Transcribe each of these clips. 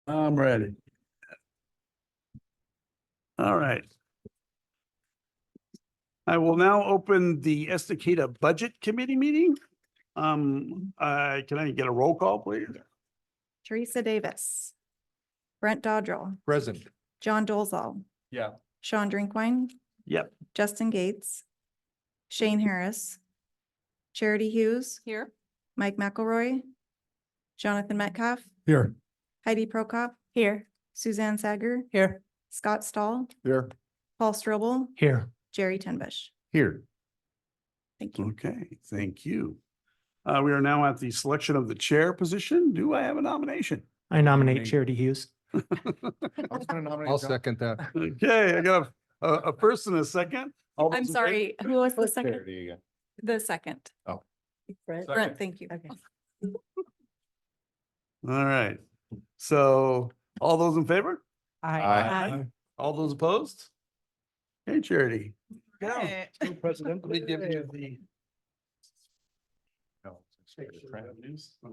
I'm ready. All right. I will now open the Estacada Budget Committee meeting. Can I get a roll call, please? Teresa Davis, Brent Dodrell, Present. John Dolzall, Yeah. Sean Drinkwine, Yep. Justin Gates, Shane Harris, Charity Hughes. Here. Mike McElroy, Jonathan Metcalf, Here. Heidi Prokop. Here. Suzanne Sager, Here. Scott Stahl, Here. Paul Strobel, Here. Jerry Tenbush. Here. Thank you. Okay, thank you. We are now at the selection of the chair position. Do I have a nomination? I nominate Charity Hughes. I'll second that. Okay, I got a first and a second. All those I'm in favor? sorry, who was the second? Charity again. The second. Oh. Brent, thank you. Okay. All right. So all those in favor? Aye. All those opposed? Hey, Charity. Okay. President, let me give you the.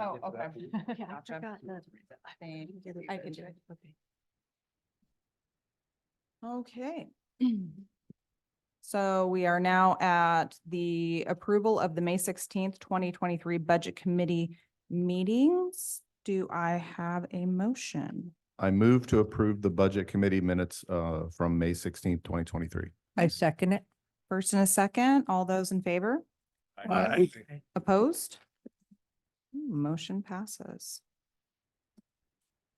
Oh, okay. Yeah, I forgot that. I can do it. Okay. So we are now at the approval of the May 16th, 2023 Budget Committee meetings. Do I have a motion? I move to approve the Budget Committee minutes from May 16th, 2023. I second it. First and a second, all those in favor? Aye. Opposed? Motion passes.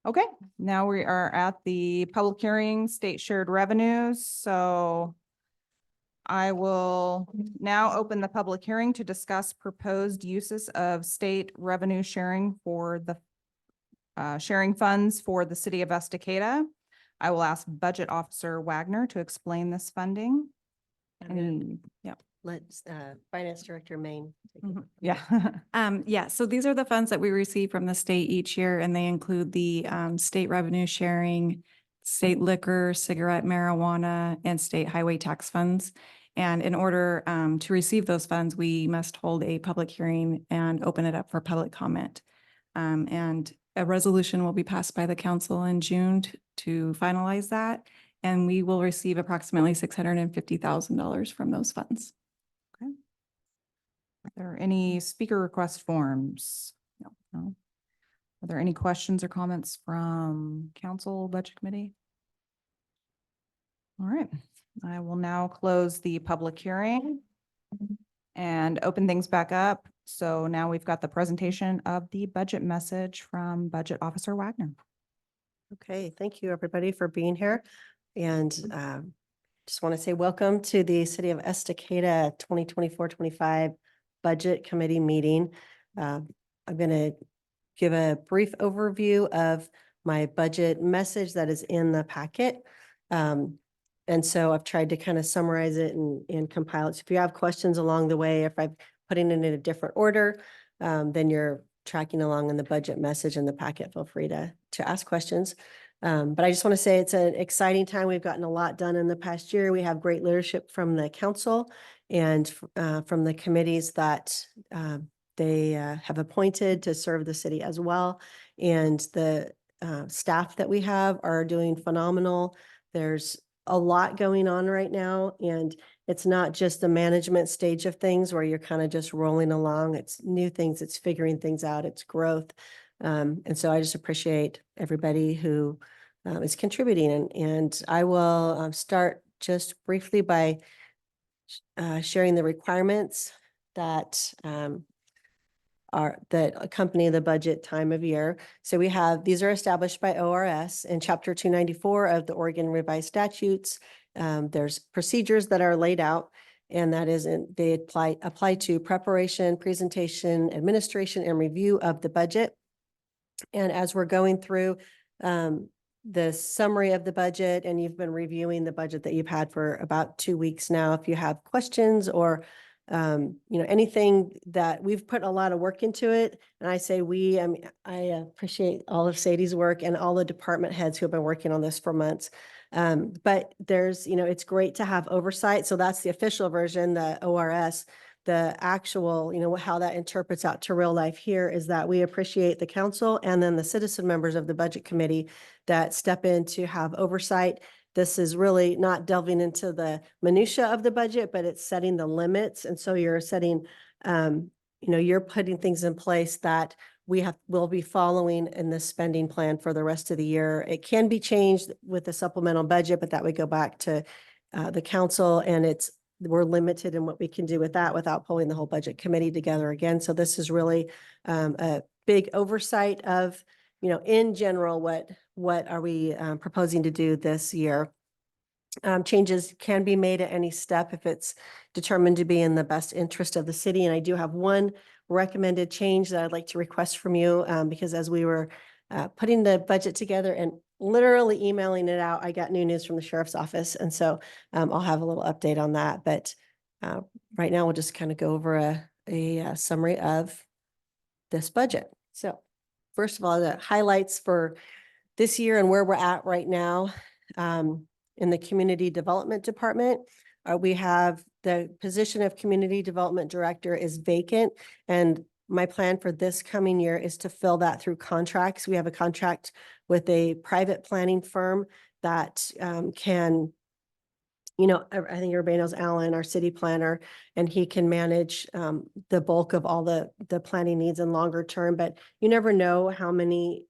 Okay, now we are at the public hearing, state shared revenues, so I will now open the public hearing to discuss proposed uses of state revenue sharing for the sharing funds for the city of Estacada. I will ask Budget Officer Wagner to explain this funding. And, yeah. Let's, Finance Director Maine. take it. Yeah. Yeah, so these are the funds that we receive from the state each year, and they include the state revenue sharing, state liquor, cigarette, marijuana, and state highway tax funds. And in order to receive those funds, we must hold a public hearing and open it up for public comment. And a resolution will be passed by the council in June to finalize that. And we will receive approximately $650,000 from those funds. Are there any speaker request forms? No. Are there any questions or comments from council budget committee? All right, I will now close the public hearing and open things back up. So now we've got the presentation of the budget message from Budget Officer Wagner. Okay, thank you, everybody, for being here. And just want to say welcome to the City of Estacada 2024-25 Budget Committee meeting. I'm going to give a brief overview of my budget message that is in the packet. And so I've tried to kind of summarize it and compile it. So if you have questions along the way, if I'm putting it in a different order, then you're tracking along in the budget message in the packet. Feel free to ask questions. But I just want to say it's an exciting time. We've gotten a lot done in the past year. We have great leadership from the council and from the committees that they have appointed to serve the city as well. And the staff that we have are doing phenomenal. There's a lot going on right now, and it's not just the management stage of things where you're kind of just rolling along. It's new things, it's figuring things out, it's growth. And so I just appreciate everybody who is contributing. And I will start just briefly by sharing the requirements that that accompany the budget time of year. So we have, these are established by ORS in Chapter 294 of the Oregon Revised Statutes. There's procedures that are laid out, and that is, they apply to preparation, presentation, administration, and review of the budget. And as we're going through the summary of the budget, and you've been reviewing the budget that you've had for about 2 weeks now, if you have questions or anything that we've put a lot of work into it. And I say I appreciate all of Sadie's work and all the department heads who have been working on this for months. But there's, it's great to have oversight. So that's the official version, the ORS. the actual, how that interprets out to real life here is that we appreciate the council and then the citizen members of the budget committee that step in to have oversight. This is really not delving into the minutia of the budget, but it's setting the limits. And so you're setting, you're putting things in place that will be following in the spending plan for the rest of the year. It can be changed with the supplemental budget, but that would go back to the council, and we're limited in what we can do with that without pulling the whole budget committee together again. So this is really a big oversight of, in general, what are we proposing to do this year. Changes can be made at any step if it's determined to be in the best interest of the city. And I do have one recommended change that I'd like to request from you, because as we were putting the budget together and literally emailing it out, I got new news from the sheriff's office. And so I'll have a little update on that. But right now we'll just kind of go over a summary of this budget. So first of all, the highlights for this year and where we're at right now. In the community development department, we have the position of community development director is vacant. And my plan for this coming year is to fill that through contracts. We have a contract with a private planning firm that can, I think everybody knows Alan, our city planner, and he can manage the bulk of all the planning needs in longer term, but you never know how many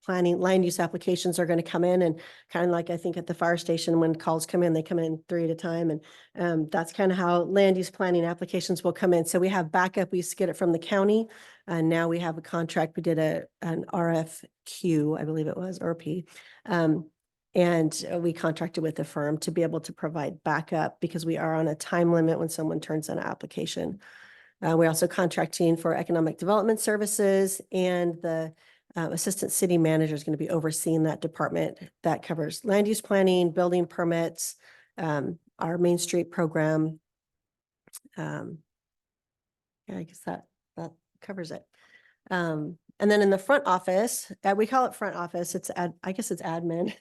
planning land use applications are going to come in, and kind of like I think at the fire station, when calls come in, they come in 3 at a time. And that's kind of how land use planning applications will come in. So we have backup. We used to get it from the county. And now we have a contract. We did an RFQ, I believe it was, RP. And we contracted with the firm to be able to provide backup because we are on a time limit when someone turns in an application. We're also contracting for economic development services, and the assistant city manager is going to be overseeing that department that covers land use planning, building permits, our Main Street program. Yeah, I guess that covers it. And then in the front office, we call it front office. I guess it's admin,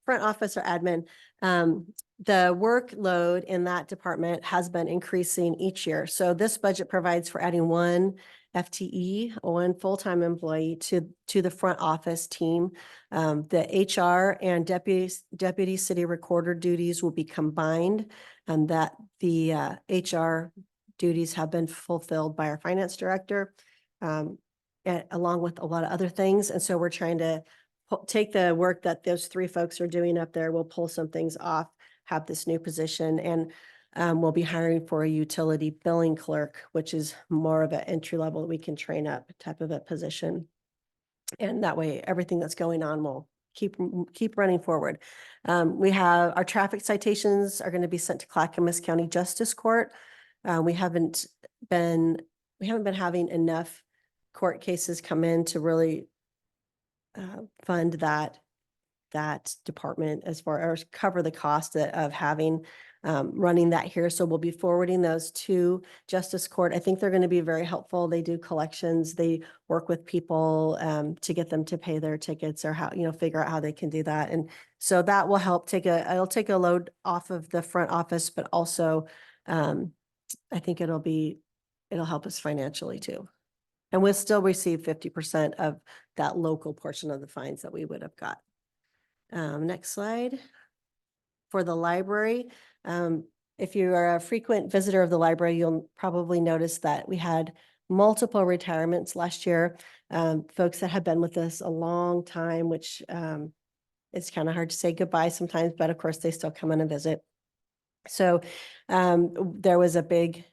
front office or admin. The workload in that department has been increasing each year. So this budget provides for adding one FTE, one full-time employee to the front office team. The HR and deputy city recorder duties will be combined, and that the HR duties have been fulfilled by our finance director, along with a lot of other things. And so we're trying to take the work that those 3 folks are doing up there. We'll pull some things off, have this new position, and we'll be hiring for a utility billing clerk, which is more of an entry level that we can train up type of a position. And that way, everything that's going on will keep running forward. We have our traffic citations are going to be sent to Clackamas County Justice Court. We haven't been having enough court cases come in to really fund that department as far as cover the cost of having running that here. So we'll be forwarding those to Justice Court. I think they're going to be very helpful. They do collections. They work with people to get them to pay their tickets, or how, figure out how they can do that. And so that will help it'll take a load off of the front office, but also I think it'll help us financially too. And we'll still receive 50% of that local portion of the fines that we would have got. Next slide. For the library, if you are a frequent visitor of the library, you'll probably notice that we had multiple retirements last year. Folks that have been with us a long time, which it's kind of hard to say goodbye sometimes, but of course they still come in and visit. So there was a big,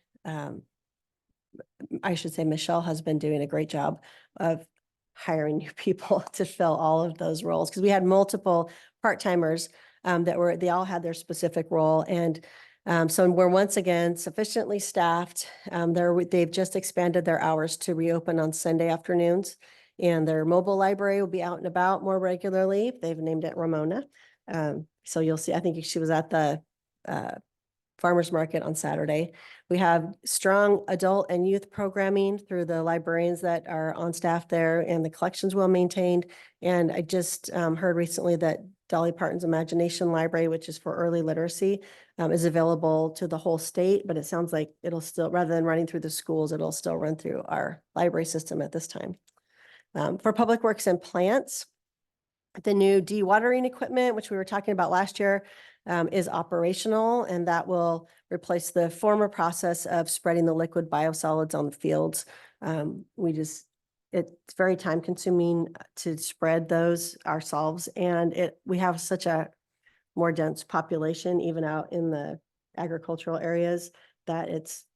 I should say Michelle has been doing a great job of hiring new people to fill all of those roles, because we had multiple part-timers they all had their specific role. And so we're once again sufficiently staffed. They've just expanded their hours to reopen on Sunday afternoons, and their mobile library will be out and about more regularly. They've named it Ramona. So you'll see, I think she was at the farmers market on Saturday. We have strong adult and youth programming through the librarians that are on staff there, and the collection's well maintained. And I just heard recently that Dolly Parton's Imagination Library, which is for early literacy, is available to the whole state, but it sounds like it'll still, rather than running through the schools, it'll still run through our library system at this time. For Public Works and Plants, the new dewatering equipment, which we were talking about last year, is operational, and that will replace the former process of spreading the liquid biosolids on the fields. It's very time consuming to spread those ourselves, and we have such a more dense population, even out in the agricultural areas, that it's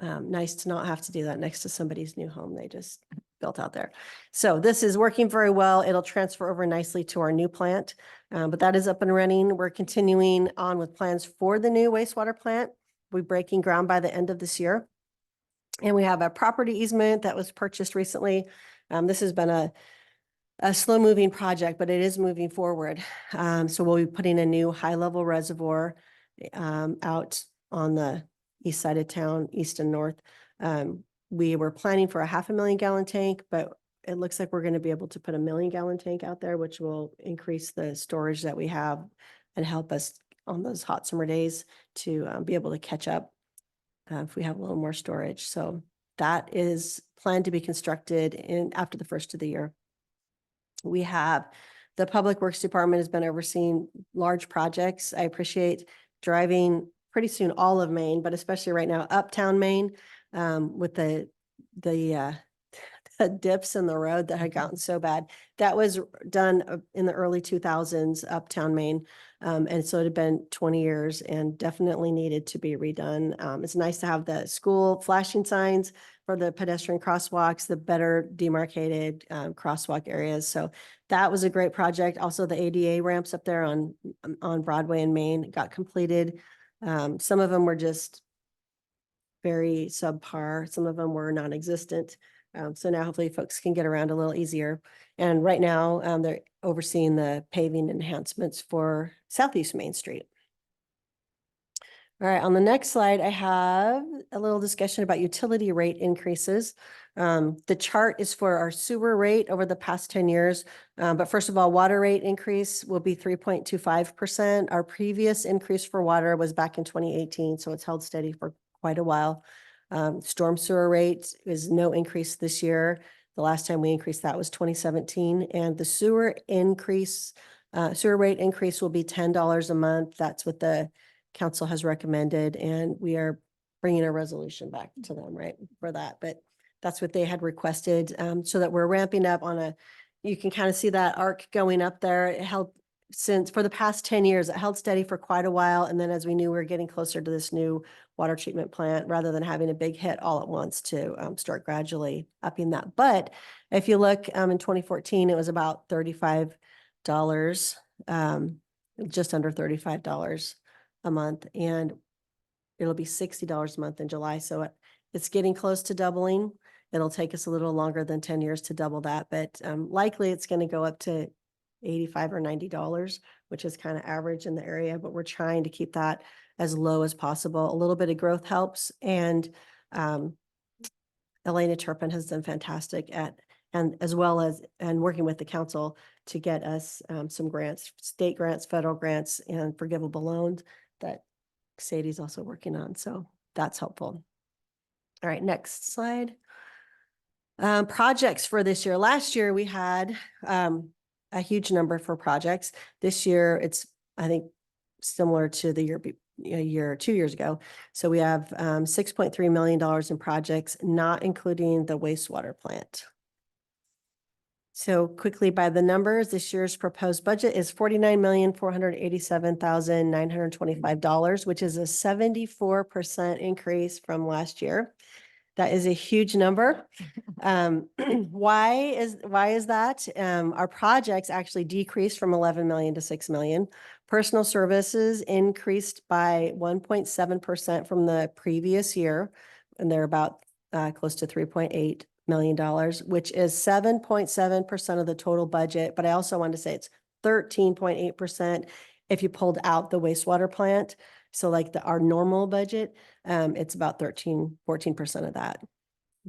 nice to not have to do that next to somebody's new home they just built out there. So this is working very well. It'll transfer over nicely to our new plant, but that is up and running. We're continuing on with plans for the new wastewater plant. We're breaking ground by the end of this year. And we have a property easement that was purchased recently. This has been a slow moving project, but it is moving forward. So we'll be putting a new high level reservoir out on the east side of town, east and north. We were planning for a 500,000 gallon tank, but it looks like we're going to be able to put a 1 million gallon tank out there, which will increase the storage that we have and help us on those hot summer days to be able to catch up if we have a little more storage. So that is planned to be constructed after the first of the year. We have the Public Works Department has been overseeing large projects. I appreciate driving pretty soon all of Maine, but especially right now, uptown Maine, with the dips in the road that had gotten so bad. That was done in the early 2000s, uptown Maine. And so it had been 20 years and definitely needed to be redone. It's nice to have the school flashing signs for the pedestrian crosswalks, the better demarcated crosswalk areas. So that was a great project. Also, the ADA ramps up there on Broadway and Main got completed. Some of them were just very subpar. Some of them were non-existent. So now hopefully folks can get around a little easier. And right now they're overseeing the paving enhancements for Southeast Main Street. All right, on the next slide, I have a little discussion about utility rate increases. The chart is for our sewer rate over the past 10 years. But first of all, water rate increase will be 3.25%. Our previous increase for water was back in 2018, so it's held steady for quite a while. Storm sewer rate is no increase this year. The last time we increased that was 2017, and the sewer rate increase will be $10 a month. That's what the council has recommended, and we are bringing a resolution back to them, right, for that. But that's what they had requested, so that we're ramping up you can kind of see that arc going up there. It held for the past 10 years, it held steady for quite a while. And then as we knew, we were getting closer to this new water treatment plant, rather than having a big hit all at once, to start gradually upping that. But if you look in 2014, it was about $35, just under $35 a month, and it'll be $60 a month in July. So it's getting close to doubling. It'll take us a little longer than 10 years to double that, but likely it's going to go up to $85 or $90, which is kind of average in the area, but we're trying to keep that as low as possible. A little bit of growth helps. And Elena Turpin has done fantastic as well as working with the council to get us some grants, state grants, federal grants, and forgivable loans that Sadie's also working on. So that's helpful. All right, next slide. Projects for this year. Last year we had a huge number for projects. This year it's, I think, similar to the year 2 years ago. So we have $6.3 million in projects, not including the wastewater plant. So quickly by the numbers, this year's proposed budget is $49,487,925, which is a 74% increase from last year. That is a huge number. Why is that? Our projects actually decreased from 11 million to 6 million. Personal services increased by 1.7% from the previous year, and they're about close to $3.8 million, which is 7.7% of the total budget. But I also want to say it's 13.8% if you pulled out the wastewater plant. So like our normal budget, it's about 14% of that.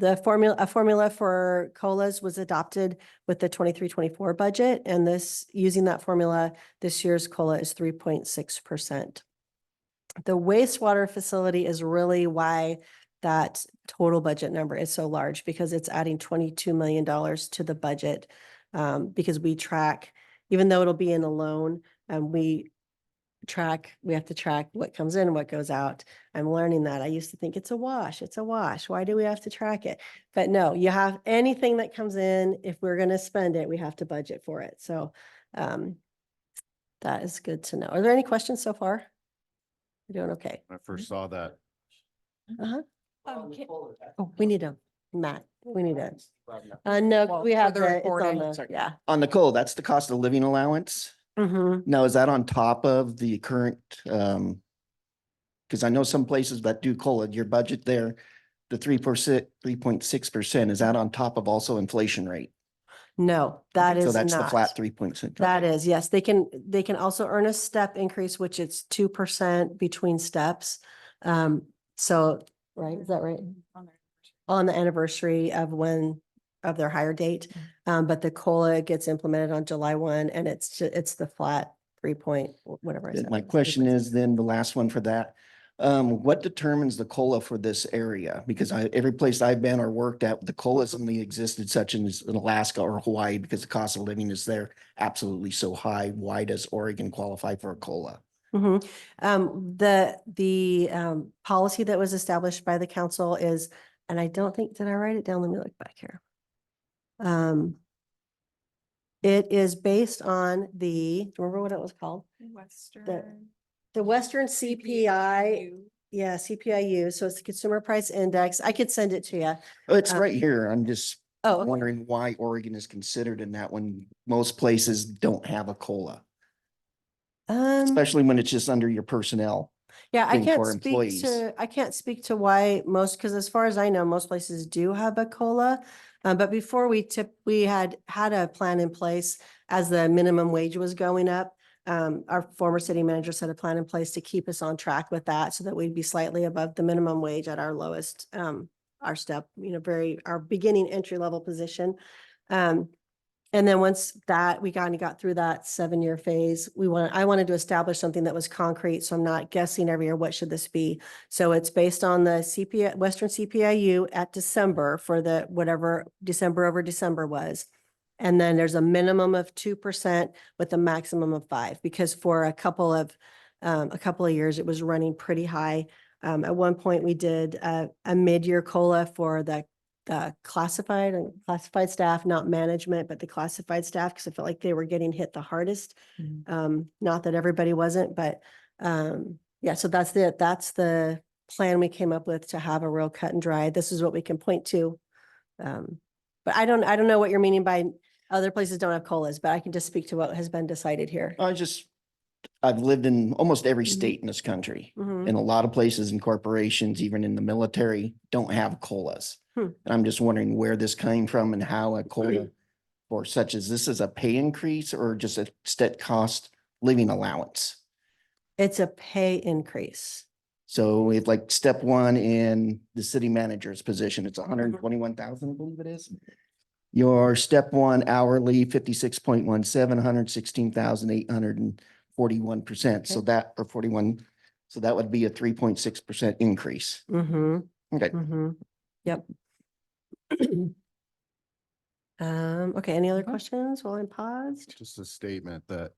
a formula for COLAs was adopted with the 23-24 budget, and using that formula, this year's COLA is 3.6%. The wastewater facility is really why that total budget number is so large, because it's adding $22 million to the budget. Because we track, even though it'll be in a loan, we have to track what comes in and what goes out. I'm learning that. I used to think it's a wash. It's a wash. Why do we have to track it? But no, you have anything that comes in, if we're going to spend it, we have to budget for it. So that is good to know. Are there any questions so far? You're doing okay. When I first saw that. Uh-huh. Okay. Oh, we need a, Matt, we need a, no, Well, we for have the the, it's recording. on the, yeah. On the COLA, that's the cost of living allowance. Mm-hmm. Now, is that on top of the current, because I know some places that do COLA, your budget there, the 3.6%, is that on top of also inflation rate? No, that is So that's the not. flat 3.6. That is, yes, they can also earn a step increase, which it's 2% between steps. So, right, is that right? On the anniversary of their hire date. But the COLA gets implemented on July 1, and it's the flat 3 point, whatever I said. My question is then the last one for that. What determines the COLA for this area? Because every place I've been or worked at, the COLAs only existed such as in Alaska or Hawaii because the cost of living is there absolutely so high. Why does Oregon qualify for a COLA? Mhm. The policy that was established by the council is, and I don't think, did I write it down? Let me look back here. It is based on do you remember what it was called? The Western CPI, yeah, CPIU. So it's the Consumer Price Index. I could send it to you. Oh, it's right here. I'm just Oh, okay. wondering why Oregon is considered in that when most places don't have a COLA, especially when it's just under your personnel. Yeah, I thing can't for employees. I can't speak to why because as far as I know, most places do have a COLA. But before we had a plan in place as the minimum wage was going up. Our former city manager set a plan in place to keep us on track with that so that we'd be slightly above the minimum wage at our lowest, our step, our beginning entry level position. And then once that we got through that 7-year phase, I wanted to establish something that was concrete. So I'm not guessing every year, what should this be? So it's based on the CPI, Western CPIU at December for the whatever December over December was. And then there's a minimum of 2% with a maximum of 5%, because for a couple of years, it was running pretty high. At one point we did a mid-year COLA for the classified staff, not management, but the classified staff, because I felt like they were getting hit the hardest. Not that everybody wasn't, but yeah, so that's the plan we came up with to have a real cut and dry. This is what we can point to. But I don't know what you're meaning by other places don't have COLAs, but I can just speak to what has been decided here. I've lived in almost every Mhm. state in this country. Mhm. And a lot of places and corporations, even in the military, don't have COLAs. Hmm. And I'm just wondering where this came from and how a COLA for such as this is a pay increase or just a stet cost living allowance. It's a pay increase. So if like step one in the city manager's position, it's 121,000, I believe it is. Your step one hourly 56.17, 116,841%. So Okay. that or 41. So that would be a 3.6% increase. Mm-hmm. Okay. Mm-hmm. Yep. Okay, any other questions while I'm paused? Just a statement that,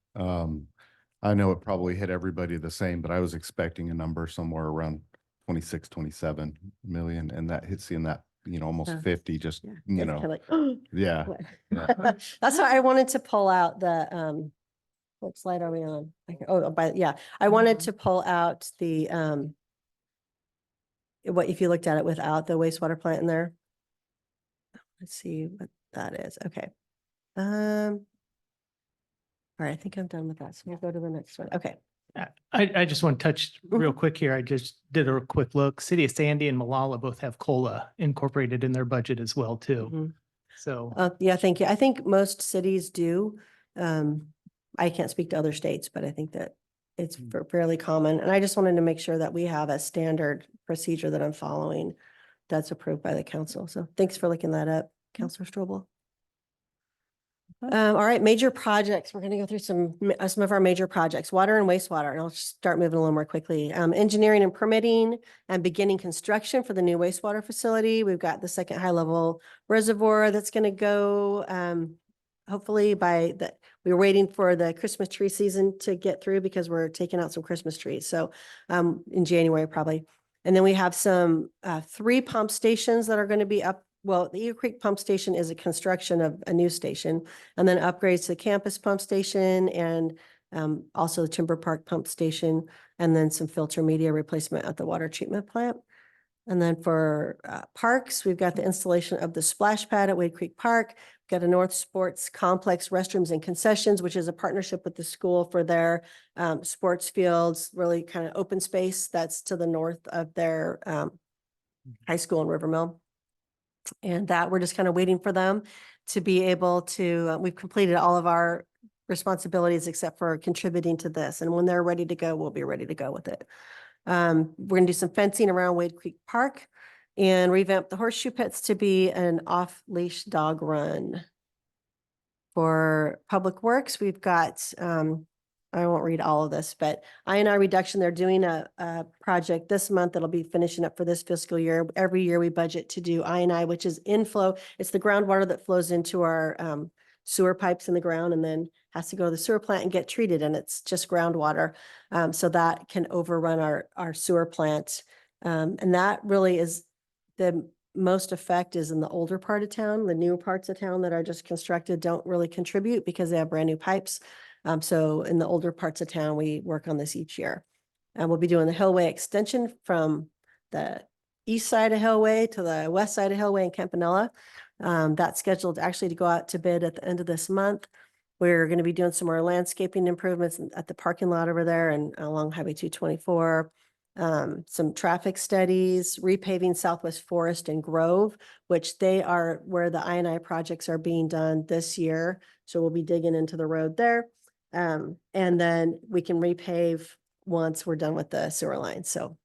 I know it probably hit everybody the same, but I was expecting a number somewhere around 26, 27 million, and that hits seeing that, almost 50, just, Yeah, it's kinda like, yeah. what? Yeah. That's why I wanted to pull out the, what slide are we on? I wanted to pull out the, what, if you looked at it without the wastewater plant in there? Let's see what that is. Okay. All right, I think I'm done with that. So we'll go to the next one. Okay. I just want to touch real quick here. I just did a quick look. City of Sandy and Malala both have COLA incorporated in their budget as well, too. Mhm. So Yeah, thank you. I think most cities do. I can't speak to other states, but I think that it's fairly common. And I just wanted to make sure that we have a standard procedure that I'm following that's approved by the council. So thanks for looking that up, Counselor Strobel. All right, major projects. We're going to go through some of our major projects, water and wastewater, and I'll start moving a little more quickly. Engineering and permitting and beginning construction for the new wastewater facility. We've got the second high level reservoir that's going to go, hopefully we were waiting for the Christmas tree season to get through because we're taking out some Christmas trees. So, in January probably. And then we have some, 3 pump stations that are going to be up. Well, the Eagle Creek Pump Station is a construction of a new station, and then upgrades to the campus pump station and also the Timber Park Pump Station, and then some filter media replacement at the water treatment plant. And then for parks, we've got the installation of the splash pad at Wade Creek Park. We've got a North Sports Complex restrooms and concessions, which is a partnership with the school for their sports fields, really kind of open space that's to the north of their high school in Rivermill. And that we're just kind of waiting for them to be able to, we've completed all of our responsibilities except for contributing to this. And when they're ready to go, we'll be ready to go with it. We're going to do some fencing around Wade Creek Park and revamp the horseshoe pits to be an off-leash dog run. For Public Works, we've got, I won't read all of this, but I&I reduction, they're doing a project this month that'll be finishing up for this fiscal year. Every year we budget to do I&I, which is inflow. It's the groundwater that flows into our sewer pipes in the ground and then has to go to the sewer plant and get treated. And it's just groundwater. So that can overrun our sewer plant. And that really is the most effect is in the older part of town. The new parts of town that are just constructed don't really contribute because they have brand new pipes. So in the older parts of town, we work on this each year. And we'll be doing the Hillway extension from the east side of Hillway to the west side of Hillway in Campanella. That's scheduled actually to go out to bid at the end of this month. We're going to be doing some more landscaping improvements at the parking lot over there and along Highway 224. Some traffic studies, repaving Southwest Forest and Grove, which they are where the I&I projects are being done this year. So we'll be digging into the road there. And then we can repave once we're done with the sewer line. So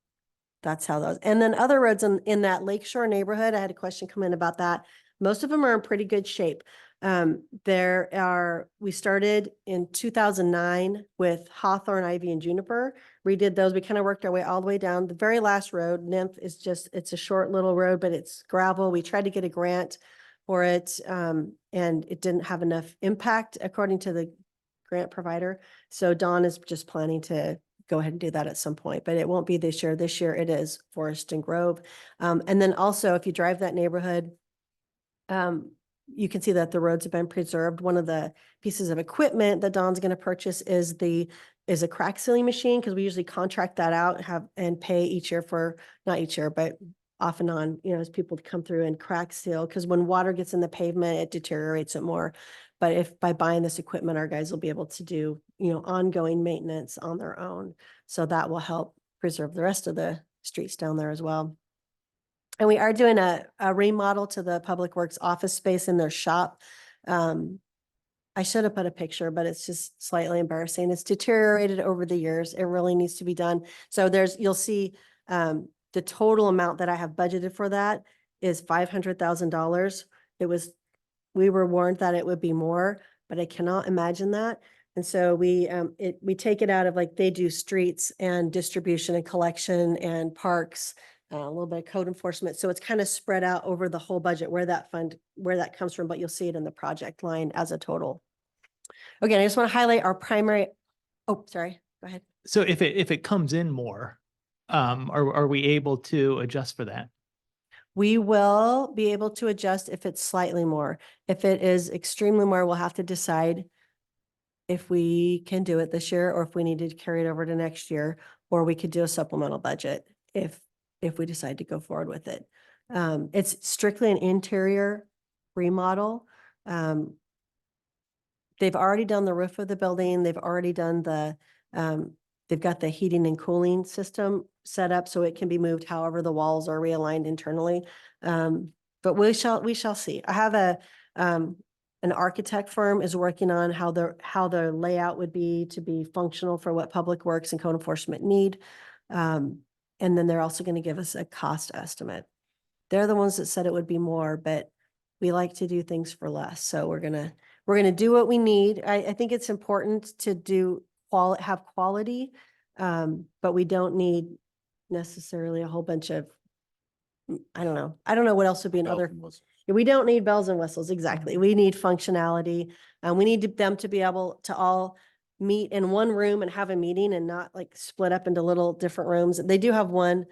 that's how those, and then other roads in that Lakeshore neighborhood, I had a question come in about that. Most of them are in pretty good shape. We started in 2009 with Hawthorne, Ivy, and Juniper. Redid those. We kind of worked our way all the way down. The very last road, Nymph, is just, it's a short little road, but it's gravel. We tried to get a grant for it, and it didn't have enough impact according to the grant provider. So Dawn is just planning to go ahead and do that at some point, but it won't be this year. This year it is Forest and Grove. And then also if you drive that neighborhood, you can see that the roads have been preserved. One of the pieces of equipment that Dawn's going to purchase is a crack sealing machine, because we usually contract that out and pay each year for, not each year, but off and on, as people come through and crack seal, because when water gets in the pavement, it deteriorates it more. But if by buying this equipment, our guys will be able to do, ongoing maintenance on their own. So that will help preserve the rest of the streets down there as well. And we are doing a remodel to the Public Works office space in their shop. I should have put a picture, but it's just slightly embarrassing. It's deteriorated over the years. It really needs to be done. So you'll see the total amount that I have budgeted for that is $500,000. We were warned that it would be more, but I cannot imagine that. And so we take it out of, like, they do streets and distribution and collection and parks, a little bit of code enforcement. So it's kind of spread out over the whole budget where that comes from, but you'll see it in the project line as a total. Again, I just want to highlight our primary, sorry, go ahead. So if it comes in more, are we able to adjust for that? We will be able to adjust if it's slightly more. If it is extremely more, we'll have to decide if we can do it this year or if we need to carry it over to next year, or we could do a supplemental budget if we decide to go forward with it. It's strictly an interior remodel. They've already done the roof of the building. They've already done they've got the heating and cooling system set up so it can be moved however the walls are realigned internally. But we shall see. I have an architect firm is working on how the layout would be to be functional for what Public Works and code enforcement need. And then they're also going to give us a cost estimate. they're the ones that said it would be more, but we like to do things for less. So we're gonna do what we need. I think it's important to have quality. But we don't need necessarily a whole bunch of, I don't know. I don't know what else would be another. We don't need bells and whistles, exactly. We need functionality. And we need them to be able to all meet in one room and have a meeting and not like split up into little different rooms. They do have one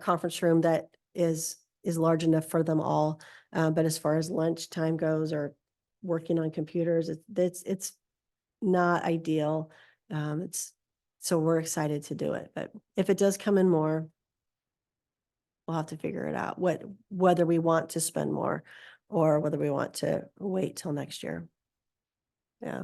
conference room that is large enough for them all. But as far as lunchtime goes or working on computers, it's not ideal. So we're excited to do it. But if it does come in more, we'll have to figure it out, whether we want to spend more or whether we want to wait till next year. Yeah.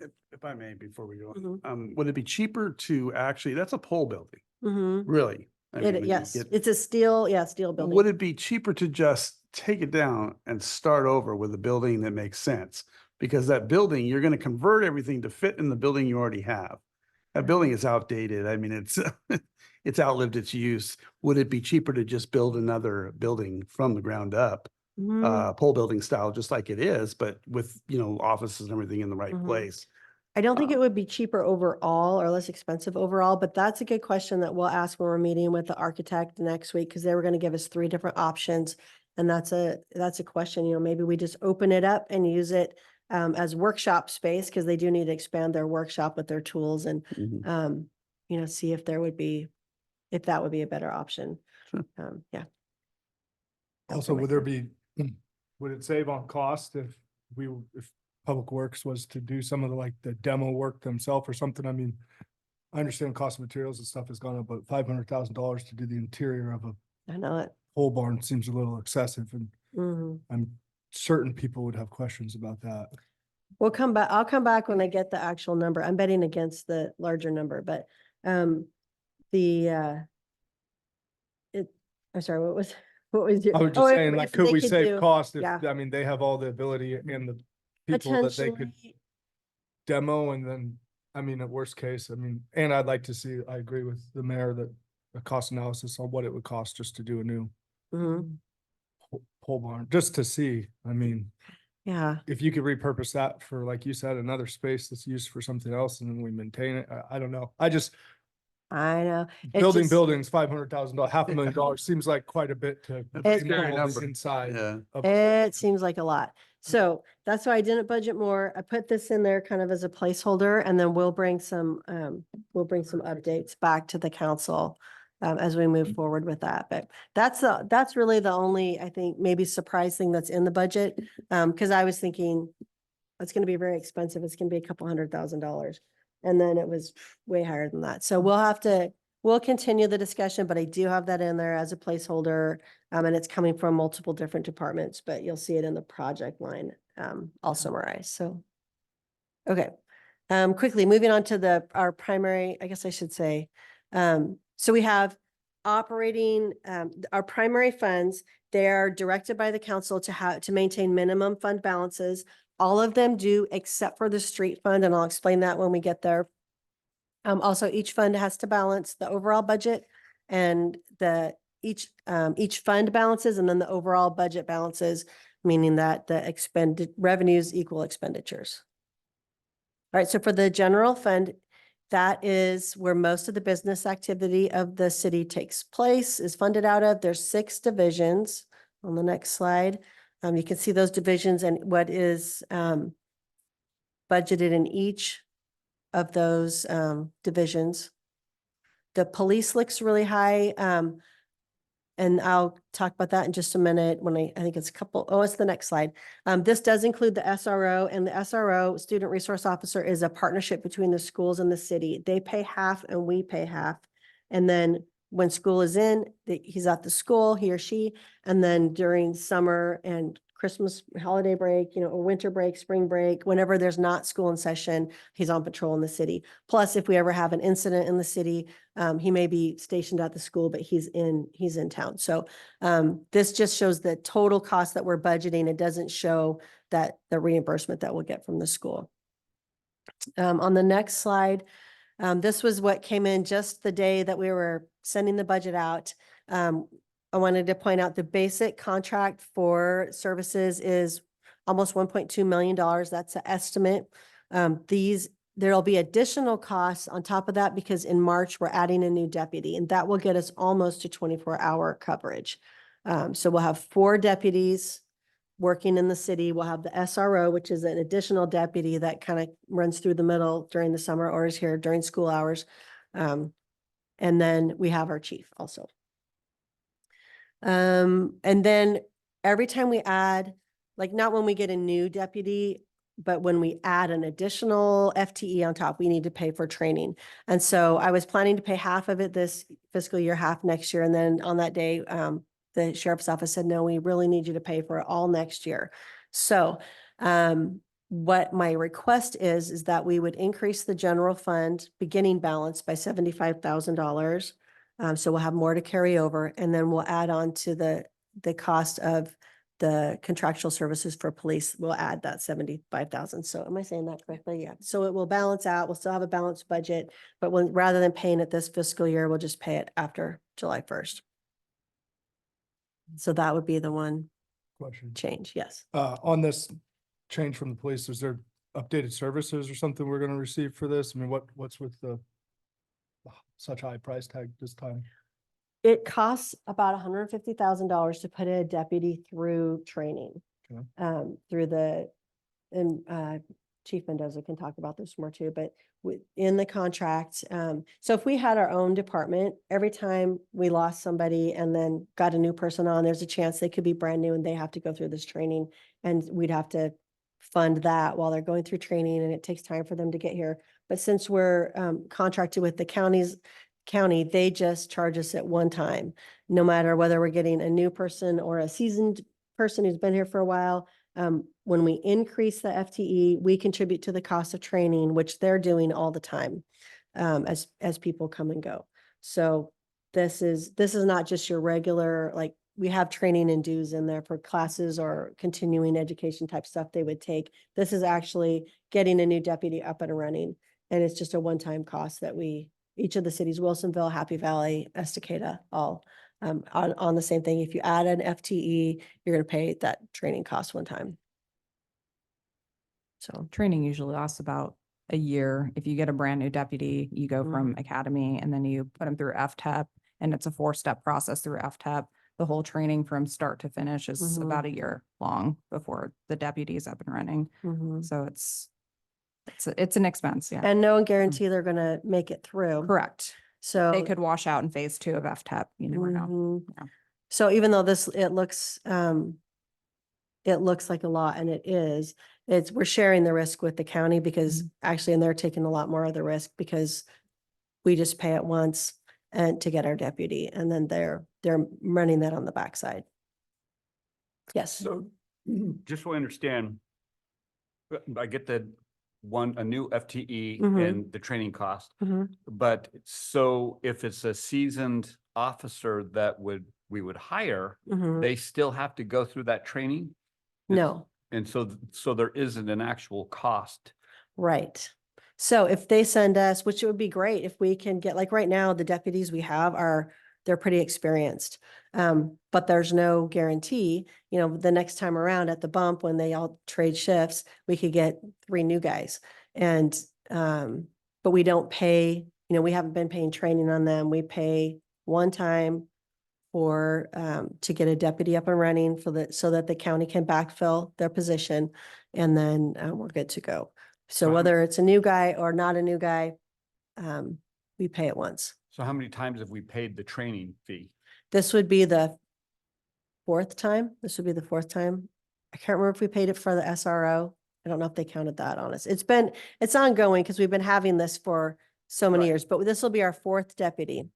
If I may, before we go, Mhm. would it be cheaper to actually, that's a pole building, Mm-hmm. really? I mean, when you Yes, get- it's a steel Would building. it be cheaper to just take it down and start over with a building that makes sense? Because that building, you're gonna convert everything to fit in the building you already have. That building is outdated. I mean, it's, it's outlived its use. Would it be cheaper to just build another building from the ground up? Mhm. Pole building style, just like it is, but with, offices and everything in the right Mhm. place? I don't think it Um, would be cheaper overall or less expensive overall, but that's a good question that we'll ask when we're meeting with the architect next week, because they were going to give us 3 different options. And that's a question, maybe we just open it up and use it as workshop space, because they do need to expand their workshop with their tools and, mhm. see if that would be a better option. Sure. Yeah. Also, would there be, would it save on cost if if Public Works was to do some of the demo work themselves or something? I mean, I understand cost of materials and stuff has gone up, but $500,000 to do the interior of a I know it. pole barn seems a little excessive, and Mhm. I'm certain people would have questions about that. We'll come back. I'll come back when I get the actual number. I'm betting against the larger number, but I'm sorry, what was your? I was oh, just saying, if could they we could save do- cost if, yeah. I mean, they have all the ability and the people that they could Potentially, demo, and then, I mean, at worst case, I mean, and I'd like to see, I agree with the mayor that a cost analysis on what it would cost just to do a new mhm, pole barn, just to see. I mean, yeah, if you could repurpose that for, like you said, another space that's used for something else and then we maintain it, I don't know. I just, I know. It's building just- buildings, $500,000, $500,000 seems like quite a bit to That's a scary remodel the number. inside. Yeah. of- It seems like a lot. So that's why I didn't budget more. I put this in there kind of as a placeholder, and then we'll bring some updates back to the council as we move forward with that. But that's really the only, I think, maybe surprise thing that's in the budget. Because I was thinking it's going to be very expensive. It's going to be a couple $100,000. And then it was way higher than that. So we'll continue the discussion, but I do have that in there as a placeholder. And it's coming from multiple different departments, but you'll see it in the project line, all summarized. So, okay. Quickly moving on to our primary, I guess I should say. So we have operating, our primary funds. They are directed by the council to maintain minimum fund balances. All of them do except for the street fund, and I'll explain that when we get there. Also, each fund has to balance the overall budget and each fund balances, and then the overall budget balances, meaning that the expended revenues equal expenditures. All right, so for the general fund, that is where most of the business activity of the city takes place, is funded out of. There's 6 divisions on the next slide. You can see those divisions and what is budgeted in each of those divisions. The police looks really high. And I'll talk about that in just a minute when I think it's it's the next slide. This does include the SRO, and the SRO, Student Resource Officer, is a partnership between the schools and the city. They pay half and we pay half. And then when school is in, he's at the school, he or she, and then during summer and Christmas holiday break, or winter break, spring break, whenever there's not school in session, he's on patrol in the city. Plus, if we ever have an incident in the city, he may be stationed at the school, but he's in town. So this just shows the total cost that we're budgeting. It doesn't show that the reimbursement that we'll get from the school. On the next slide, this was what came in just the day that we were sending the budget out. I wanted to point out the basic contract for services is almost $1.2 million. That's an estimate. There'll be additional costs on top of that because in March, we're adding a new deputy and that will get us almost to 24-hour coverage. So we'll have 4 deputies working in the city. We'll have the SRO, which is an additional deputy that kind of runs through the middle during the summer or is here during school hours. And then we have our chief also. And then every time we add, like not when we get a new deputy, but when we add an additional FTE on top, we need to pay for training. And so I was planning to pay half of it this fiscal year, half next year. And then on that day, the sheriff's office said, no, we really need you to pay for it all next year. So what my request is that we would increase the general fund beginning balance by $75,000. So we'll have more to carry over, and then we'll add on to the cost of the contractual services for police. We'll add that 75,000. So am I saying that correctly? Yeah. So it will balance out. We'll still have a balanced budget, but rather than paying it this fiscal year, we'll just pay it after July 1st. So that would be the one Question. change. Yes. On this change from the police, is there updated services or something we're gonna receive for this? I mean, what's with the such high price tag this time? It costs about $150,000 to put a deputy through training. Okay. Through the, and Chief Mendoza can talk about this more too, but in the contract. So if we had our own department, every time we lost somebody and then got a new person on, there's a chance they could be brand new and they have to go through this training, and we'd have to fund that while they're going through training, and it takes time for them to get here. But since we're contracted with the county, they just charge us at one time, no matter whether we're getting a new person or a seasoned person who's been here for a while. When we increase the FTE, we contribute to the cost of training, which they're doing all the time, as people come and go. So this is not just your regular, like, we have training and dues in there for classes or continuing education type stuff they would take. This is actually getting a new deputy up and running. And it's just a one-time cost that each of the cities, Wilsonville, Happy Valley, Estacada, all on the same thing. If you add an FTE, you're going to pay that training cost one time. So, Training usually lasts about a year. If you get a brand new deputy, you go from academy and then you put them through FTEP, and it's a 4-step process through FTEP. The whole training from start to finish is about a year long before the deputy is up and running. So it's an expense. Yeah. and no guarantee they're going to make it through. Correct. So They could wash out in phase 2 of FTEP. You never know. Mhm. Yeah. So even though it looks like a lot, and it is, we're sharing the risk with the county because actually, and they're taking a lot more of the risk because we just pay it once and to get our deputy, and then they're running that on the backside. Yes. So just so I understand, I get a new FTE Mhm. and the training cost, Mhm. but so if it's a seasoned officer that we would hire, Mhm. they still have to go through that training? No. And so there isn't an actual cost. Right. So if they send us, which it would be great if we can get, like right now, the deputies we have they're pretty experienced. But there's no guarantee, the next time around at the bump, when they all trade shifts, we could get 3 new guys. And, but we don't pay, we haven't been paying training on them. We pay one time for, to get a deputy up and running so that the county can backfill their position. And then we're good to go. So whether it's a new guy or not a new guy, we pay it once. So how many times have we paid the training fee? This would be the 4th time. This would be the 4th time. I can't remember if we paid it for the SRO. I don't know if they counted that on us. It's ongoing because we've been having this for so many Right. years, but this will be our 4th deputy.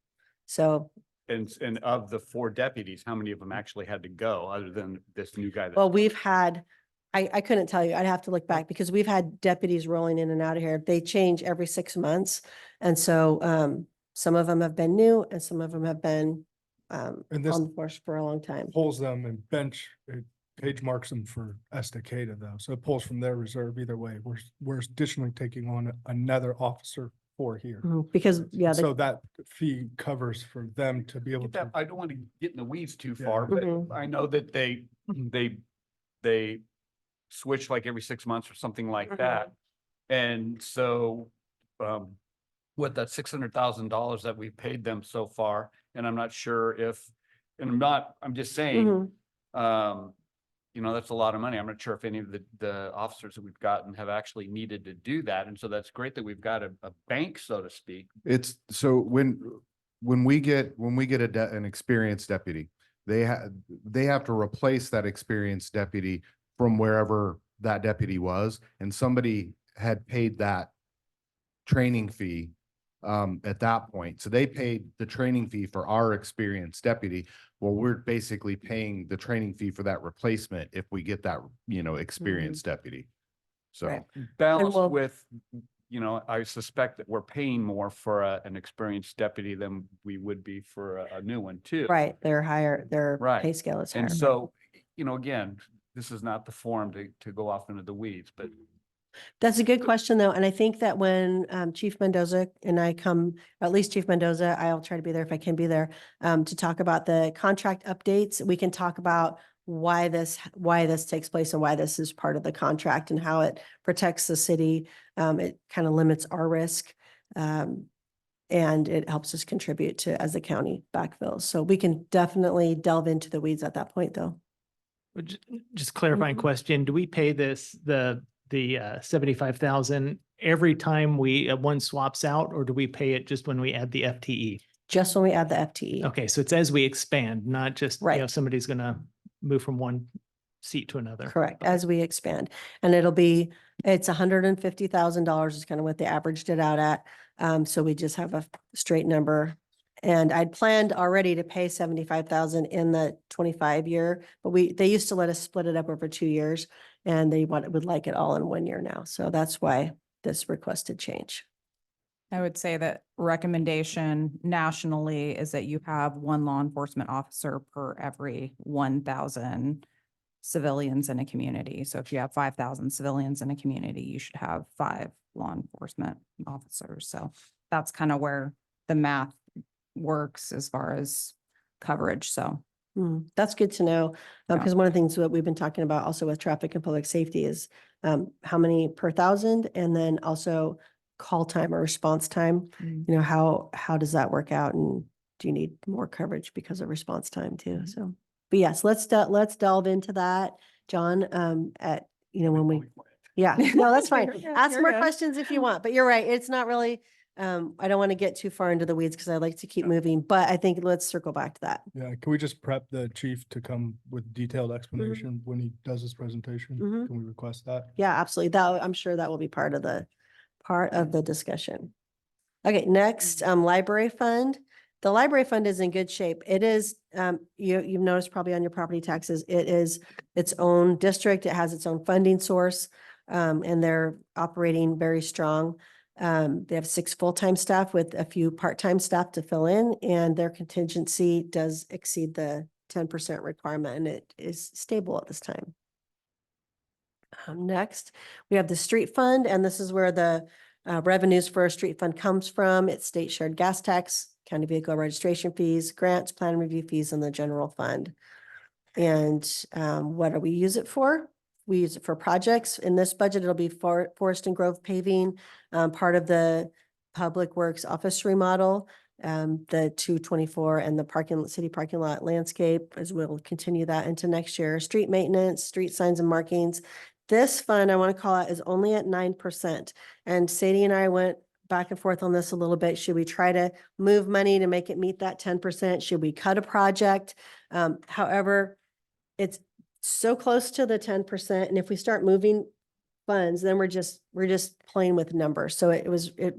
So, And of the 4 deputies, how many of them actually had to go other than this new guy? well, we've had, I couldn't tell you. I'd have to look back because we've had deputies rolling in and out of here. They change every 6 months. And so, some of them have been new and some of them have been And on this the force for a long time. pulls them and it page marks them for Estacada though. So it pulls from their reserve either way. We're additionally taking on another officer for here. Because, yeah, So that fee covers for them to be able Get that- to. I don't want to get in the weeds too Yeah. far, but Mhm. I know that they switch like every 6 months or something like that. And so, with that $600,000 that we paid them so far, and I'm not sure if, and I'm just saying, Mhm. that's a lot of money. I'm not sure if any of the officers that we've gotten have actually needed to do that. And so that's great that we've got a bank, so to speak. It's so when we get an experienced deputy, they have to replace that experienced deputy from wherever that deputy was, and somebody had paid that training fee at that point. So they paid the training fee for our experienced deputy. Well, we're basically paying the training fee for that replacement if we get that, experienced deputy. So Right. Balanced we'll- with, I suspect that we're paying more for an experienced deputy than we would be for a new one too. Right, they're higher, their Right. pay scale is higher. And so, again, this is not the forum to go off into the weeds, but That's a good question, though, and I think that when Chief Mendoza and I come, at least Chief Mendoza, I'll try to be there if I can be there, to talk about the contract updates. We can talk about why this takes place and why this is part of the contract and how it protects the city. It kind of limits our risk. And it helps us contribute to as the county backfills. So we can definitely delve into the weeds at that point, though. Just clarifying Mhm. question, do we pay the 75,000 every time one swaps out, or do we pay it just when we add the FTE? Just when we add the FTE. Okay, so it's as we expand, not just, Right. somebody's gonna move from one seat to another. Correct, Okay. as we expand. And it's $150,000 is kind of what they averaged it out at. So we just have a straight number. And I'd planned already to pay 75,000 in the 25 year, but they used to let us split it up over 2 years, and they would like it all in 1 year now. So that's why this requested change. I would say that recommendation nationally is that you have one law enforcement officer per every 1,000 civilians in a community. So if you have 5,000 civilians in a community, you should have 5 law enforcement officers. So that's kind of where the math works as far as coverage. So That's good to know, Yeah. because one of the things that we've been talking about also with traffic and public safety is how many per thousand, and then also call time or response time. How does that work out, and do you need more coverage because of response time too? So, but yes, let's delve into that, John, when we, yeah, no, that's fine. You're good, Ask you're more good. questions if you want, but you're right. It's not really, I don't want to get too far into the weeds because I like to keep moving, but I think let's circle back to that. Yeah, can we just prep the chief to come with detailed explanation when he does his presentation? Mhm. Can we request that? Yeah, absolutely. I'm sure that will be part of the discussion. Okay, next, library fund. The library fund is in good shape. It is, you've noticed probably on your property taxes, it is its own district. It has its own funding source, and they're operating very strong. They have 6 full-time staff with a few part-time staff to fill in, and their contingency does exceed the 10% requirement, and it is stable at this time. Next, we have the street fund, and this is where the revenues for a street fund comes from. It's state shared gas tax, county vehicle registration fees, grants, plan review fees, and the general fund. And what do we use it for? We use it for projects. In this budget, it'll be for Forest and Grove paving, part of the Public Works office remodel, the 224 and the city parking lot landscape, as we'll continue that into next year. Street maintenance, street signs and markings. This fund, I want to call out, is only at 9%. And Sadie and I went back and forth on this a little bit. Should we try to move money to make it meet that 10%? Should we cut a project? However, it's so close to the 10%. And if we start moving funds, then we're just playing with numbers. So it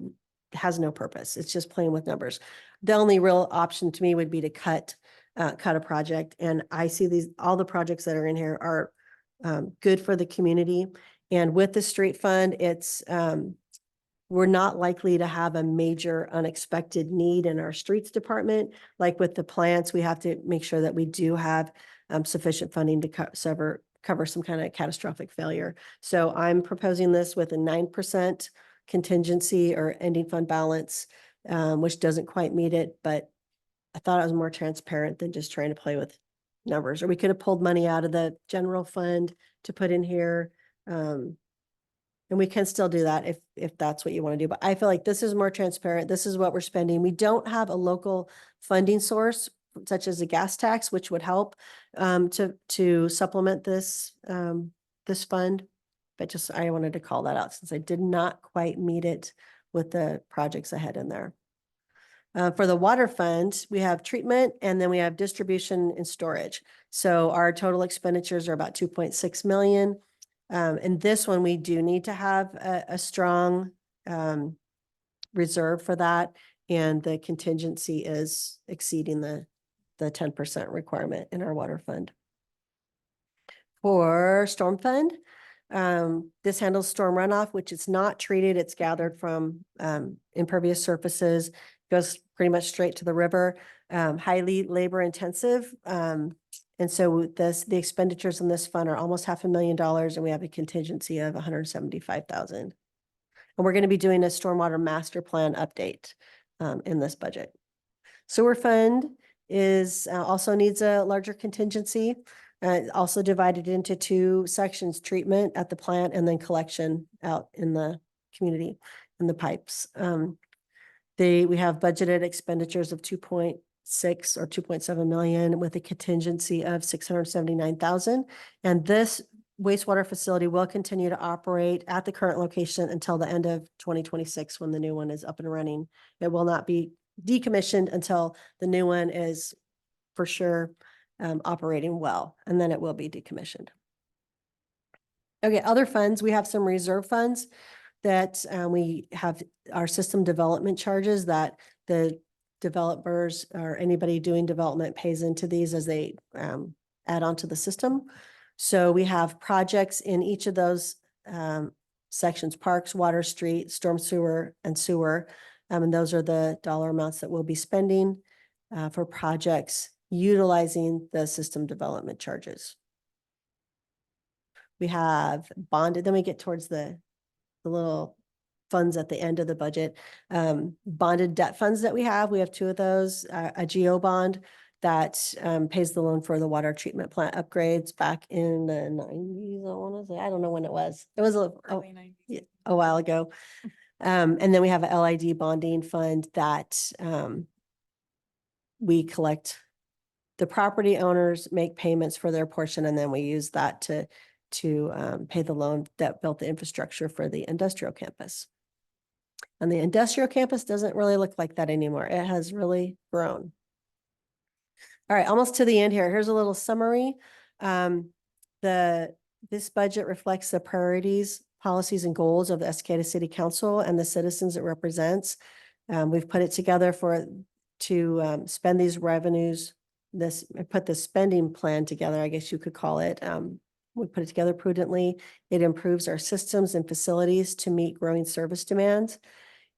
has no purpose. It's just playing with numbers. The only real option to me would be to cut a project. And I see all the projects that are in here are good for the community. And with the street fund, we're not likely to have a major unexpected need in our streets department. Like with the plants, we have to make sure that we do have sufficient funding to cover some kind of catastrophic failure. So I'm proposing this with a 9% contingency or ending fund balance, which doesn't quite meet it, but I thought it was more transparent than just trying to play with numbers. Or we could have pulled money out of the general fund to put in here. And we can still do that if that's what you want to do. But I feel like this is more transparent. This is what we're spending. We don't have a local funding source such as a gas tax, which would help to supplement this this fund. But just I wanted to call that out since I did not quite meet it with the projects ahead in there. For the water fund, we have treatment and then we have distribution and storage. So our total expenditures are about 2.6 million. And this one, we do need to have a strong reserve for that. And the contingency is exceeding the 10% requirement in our water fund. For storm fund, this handles storm runoff, which is not treated. It's gathered from impervious surfaces, goes pretty much straight to the river, highly labor intensive. And so the expenditures in this fund are almost $500,000 and we have a contingency of 175,000. And we're going to be doing a stormwater master plan update in this budget. Sewer fund is also needs a larger contingency. Also divided into two sections, treatment at the plant and then collection out in the community in the pipes. We have budgeted expenditures of 2.6 or 2.7 million with a contingency of 679,000. And this wastewater facility will continue to operate at the current location until the end of 2026 when the new one is up and running. It will not be decommissioned until the new one is for sure operating well, and then it will be decommissioned. Okay, other funds, we have some reserve funds that we have our system development charges that the developers or anybody doing development pays into these as they add on to the system. So we have projects in each of those sections: parks, water, street, storm sewer, and sewer. And those are the dollar amounts that we'll be spending for projects utilizing the system development charges. We have bonded, then we get towards the little funds at the end of the budget. Bonded debt funds that we have two of those, a GO bond that pays the loan for the water treatment plant upgrades back in the 90s, I want to say. I don't know when it was. It was a while ago. And then we have a LID bonding fund that we collect. The property owners make payments for their portion, and then we use that to pay the loan that built the infrastructure for the industrial campus. And the industrial campus doesn't really look like that anymore. It has really grown. All right, almost to the end here. Here's a little summary. This budget reflects the priorities, policies, and goals of the Estacada City Council and the citizens it represents. We've put it together to spend these revenues. Put the spending plan together, I guess you could call it. We put it together prudently. It improves our systems and facilities to meet growing service demands.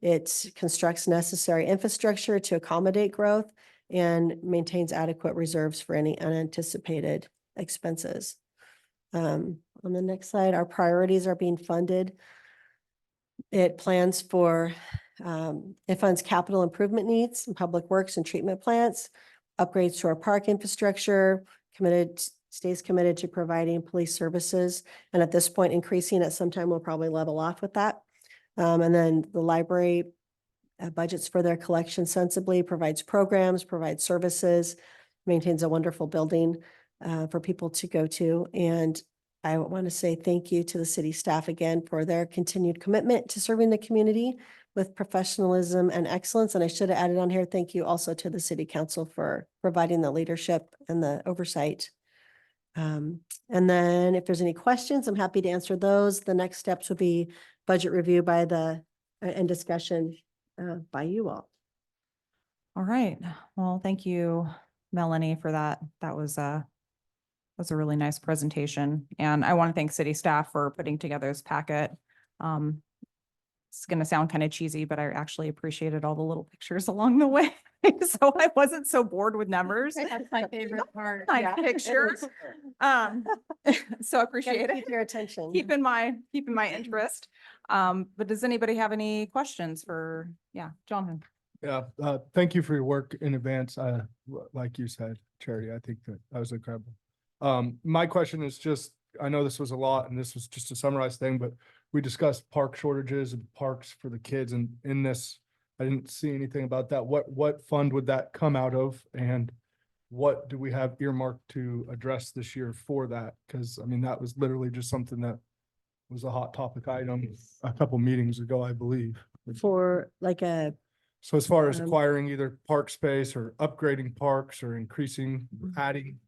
It constructs necessary infrastructure to accommodate growth and maintains adequate reserves for any unanticipated expenses. On the next slide, our priorities are being funded. It plans for, it funds capital improvement needs in public works and treatment plants, upgrades to our park infrastructure, stays committed to providing police services. And at this point, increasing at some time, we'll probably level off with that. And then the library budgets for their collection sensibly, provides programs, provides services, maintains a wonderful building for people to go to. And I want to say thank you to the city staff again for their continued commitment to serving the community with professionalism and excellence. And I should have added on here, thank you also to the city council for providing the leadership and the oversight. And then if there's any questions, I'm happy to answer those. The next steps would be budget review and discussion by you all. All right. Well, thank you, Melanie, for that. That was a really nice presentation. And I want to thank city staff for putting together this packet. It's going to sound kind of cheesy, but I actually appreciated all the little pictures along the way. So I wasn't so bored with numbers. That's my favorite part. Nice pictures. So I appreciate Gotta it. keep your attention. Keeping my interest. But does anybody have any questions for, Jonathan? Yeah, thank you for your work in advance. Like you said, Charity, I think that was incredible. My question is just, I know this was a lot and this was just a summarized thing, but we discussed park shortages and parks for the kids, and in this, I didn't see anything about that. What fund would that come out of? And what do we have earmarked to address this year for that? Because I mean, that was literally just something that was a hot topic item a couple meetings ago, I believe. For like a, So as far as Um, acquiring either park space or upgrading parks or increasing, adding,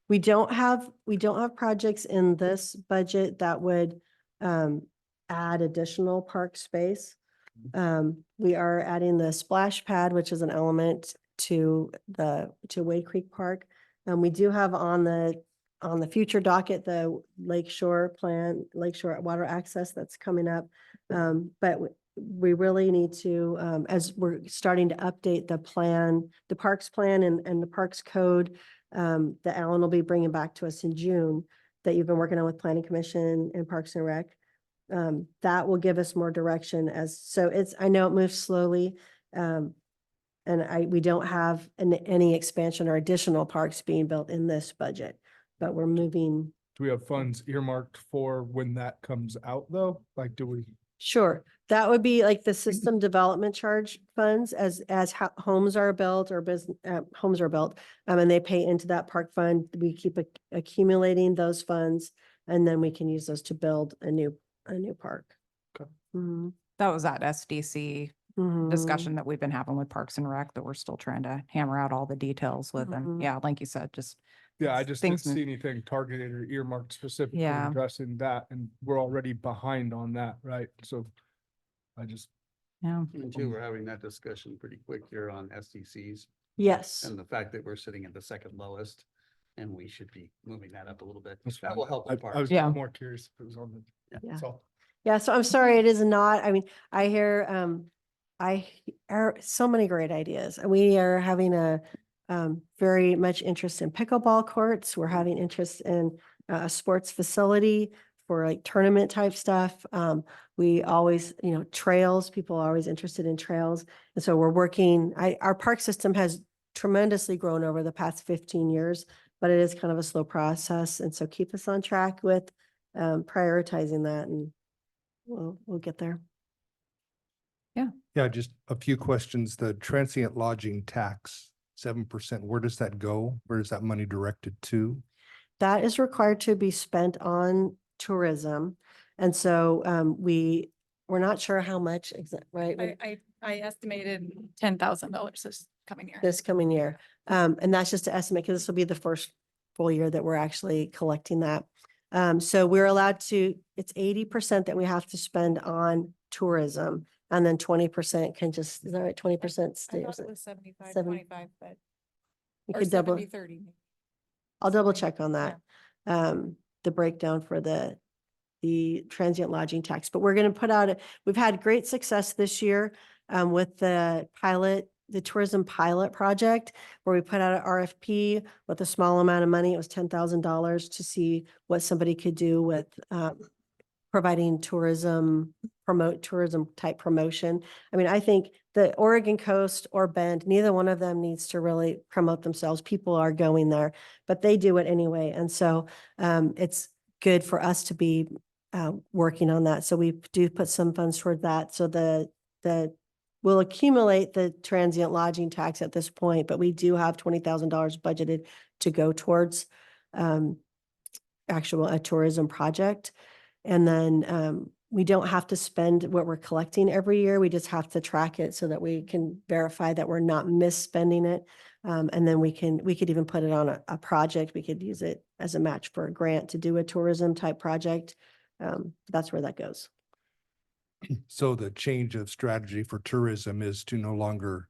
we don't have projects in this budget that would add additional park space. We are adding the splash pad, which is an element to Wade Creek Park. We do have on the future docket, the Lakeshore water access that's coming up. But we really need to, as we're starting to update the plan, the parks plan and the parks code, that Alan will be bringing back to us in June, that you've been working on with Planning Commission and Parks and Rec. That will give us more direction I know it moves slowly. And we don't have any expansion or additional parks being built in this budget, but we're moving. do we have funds earmarked for when that comes out though? Like, do we? Sure, that would be like the system development charge funds as homes are built or homes are built. And they pay into that park fund. We keep accumulating those funds, and then we can use those to build a new park. Okay. Mhm, That was that SDC mhm. discussion that we've been having with Parks and Rec that we're still trying to hammer out all the details with. Mhm. And yeah, like you said, just Yeah, I just didn't Things move. see anything targeted or earmarked specifically Yeah. addressing that, and we're already behind on that, right? So I just, yeah. And two, we're having that discussion pretty quick here on SDCs Yes, and the fact that we're sitting at the second lowest. And we should be moving that up a little bit. that's That fine. will help the I park. was Yeah. just more curious if it was on the, yeah. that's all. Yeah, so I'm sorry, it is not, I mean, I hear, I hear so many great ideas. And we are having very much interest in pickleball courts. We're having interest in a sports facility for like tournament type stuff. We always, trails, people are always interested in trails. And so we're working, our park system has tremendously grown over the past 15 years, but it is kind of a slow process. And so keep us on track with prioritizing that, and we'll get there. Yeah, just a few questions. The transient lodging tax, 7%, where does that go? Where is that money directed to? That is required to be spent on tourism. And so we're not sure how much, right? I estimated $10,000 this coming year. This coming year. And that's just to estimate, because this will be the first full year that we're actually collecting that. So we're allowed to, it's 80% that we have to spend on tourism, and then 20% can just, is that right? 20% I stay. thought it was 75, Seven- 25, but, We or could double, 70, 30. maybe. I'll double Sorry. check on that. The breakdown for the transient lodging tax, but we're going to put out, we've had great success this year with the tourism pilot project, where we put out an RFP with a small amount of money. It was $10,000 to see what somebody could do with providing tourism type promotion. I mean, I think the Oregon coast or Bend, neither one of them needs to really promote themselves. People are going there, but they do it anyway. And so it's good for us to be working on that. So we do put some funds toward that. So we'll accumulate the transient lodging tax at this point, but we do have $20,000 budgeted to go towards a tourism project. And then we don't have to spend what we're collecting every year. We just have to track it so that we can verify that we're not misspending it. And then we could even put it on a project. We could use it as a match for a grant to do a tourism type project. That's where that goes. So the change of strategy for tourism is to no longer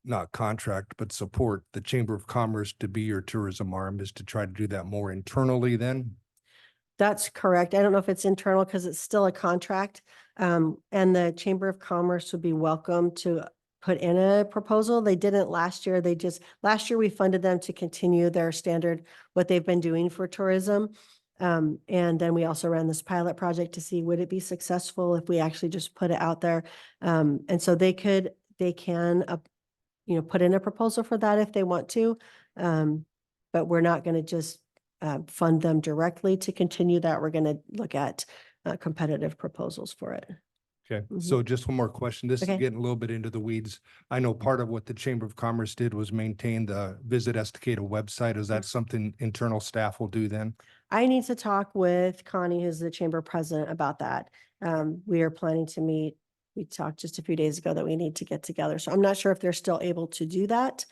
not contract, but support the Chamber of Commerce to be your tourism arm, is to try to do that more internally then? That's correct. I don't know if it's internal because it's still a contract. And the Chamber of Commerce would be welcome to put in a proposal. They didn't last year. Last year we funded them to continue their standard, what they've been doing for tourism. And then we also ran this pilot project to see would it be successful if we actually just put it out there. And so they can, put in a proposal for that if they want to. But we're not going to just fund them directly to continue that. We're going to look at competitive proposals for it. Okay, Mhm. so just one more question. This is Okay. getting a little bit into the weeds. I know part of what the Chamber of Commerce did was maintain the Visit Estacada website. Is that something internal staff will do then? I need to talk with Connie, who's the chamber president, about that. We are planning to meet. We talked just a few days ago that we need to get together. So I'm not sure if they're still able to do that.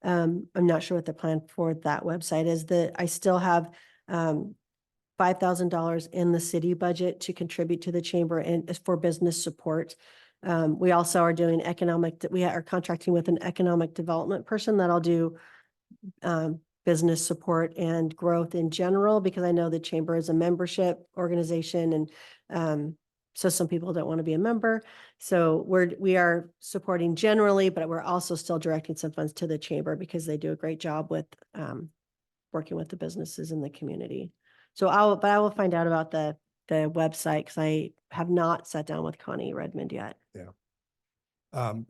I'm not sure what the plan for that website is. I still have $5,000 in the city budget to contribute to the chamber and for business support. We also are doing we are contracting with an economic development person that'll do business support and growth in general, because I know the chamber is a membership organization and so some people don't want to be a member. So we are supporting generally, but we're also still directing some funds to the chamber because they do a great job with working with the businesses in the community. So I will find out about the website because I have not sat down with Connie Redmond yet.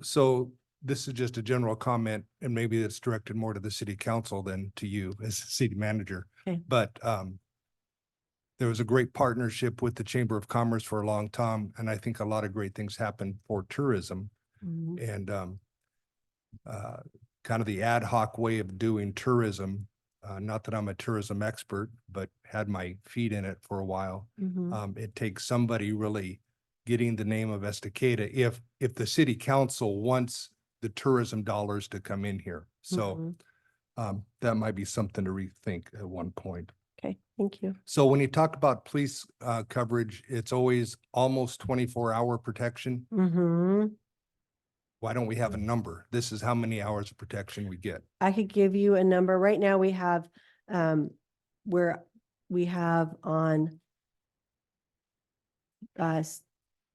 So this is just a general comment, and maybe it's directed more to the city council than to you as city manager. Okay. But there was a great partnership with the Chamber of Commerce for a long time, and I think a lot of great things happened for tourism. Mhm. And kind of the ad hoc way of doing tourism, not that I'm a tourism expert, but had my feet in it for a while. Mhm. It takes somebody really getting the name of Estacada if the city council wants the tourism dollars to come in here. So Mhm. that might be something to rethink at one point. Okay, thank you. So when you talk about police coverage, it's always almost 24-hour protection. Mhm. Why don't we have a number? This is how many hours of protection we get. I could give you a number. Right now we have, we have on